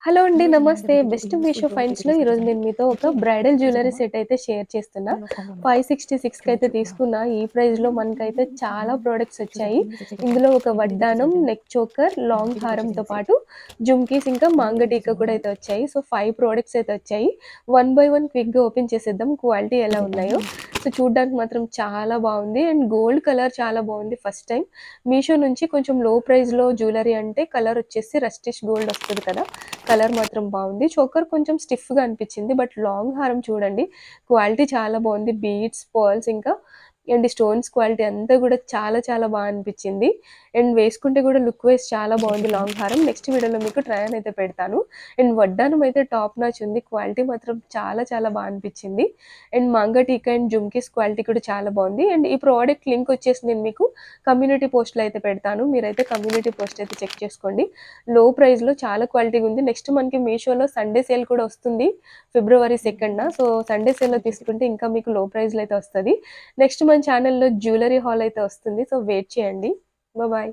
Hello అండి. నమస్తే. Best Meesho ఫైండ్స్‌లో ఈరోజు నేను మీతో ఒక బ్రైడల్ జ్యువెలరీ సెట్ అయితే షేర్ చేస్తున్నా. 566కి అయితే తీసుకున్నా. ఈ ప్రైస్‌లో మనకైతే చాలా ప్రొడక్ట్స్ వచ్చాయి. ఇందులో ఒక వడ్డానం, నెక్ చోకర్, లాంగ్ హారంతో పాటు జుమ్కీస్ ఇంకా మాంగటీకా కూడా అయితే వచ్చాయి. సో, 5 ప్రొడక్ట్స్ అయితే వచ్చాయి. వన్ బై వన్ క్విక్‌గా ఓపెన్ చేసేద్దాం. క్వాలిటీ ఎలా ఉన్నాయో. సో, చూడ్డానికి మాత్రం చాలా బావుంది. అండ్ గోల్డ్ కలర్ చాలా బావుంది ఫస్ట్ టైమ్. మీషో నుంచి కొంచెం లో ప్రైస్‌లో జ్యువెలరీ అంటే కలర్ వచ్చేసి రస్టిష్ గోల్డ్ వస్తది కదా! కలర్ మాత్రం బావుంది. చోకర్ కొంచెం స్టిఫ్‌గా అనిపిచ్చింది. బట్ లాంగ్ హారం చూడండి క్వాలిటీ చాలా బావుంది. బీడ్స్, పర్ల్స్ ఇంకా అండ్ స్టోన్స్ క్వాలిటీ అంతా గూడా చాలా చాలా బా అనిపిచ్చింది. అండ్ వేసుకుంటే గూడా లుక్ వైస్ చాలా బావుంది లాంగ్ హారం. నెక్స్ట్ వీడియోలో మీకు ట్రై ఆన్ అయితే పెడతాను. అండ్ వడ్డానం అయితే టాప్ నాచ్ ఉంది. క్వాలిటీ మాత్రం చాలా చాలా బా అనిపిచ్చింది. అండ్ మాంగటీకా అండ్ జుమ్కీస్ క్వాలిటీ కూడా చాలా బావుంది. అండ్ ఈ ప్రోడక్ట్ లింక్ వచ్చేసి నేను మీకు కమ్యూనిటీ పోస్ట్‌లో అయితే పెడతాను. మీరైతే కమ్యూనిటీ పోస్ట్ అయితే చెక్ చేసుకోండి. లో ప్రైస్‌లో చాలా క్వాలిటీగా ఉంది. నెక్స్ట్ మనకి మీషోలో సండే సేల్ కూడా వస్తుంది. ఫిబ్రవరి 2న. సో, సండే సేల్‌లో తీసుకుంటే ఇంకా మీకు లో ప్రైస్‌లో అయితే వస్తది. నెక్స్ట్ మన ఛానెల్‌లో జ్యువెలరీ హాల్ అయితే వస్తుంది. సో, వెయిట్ చేయండి. బాయ్.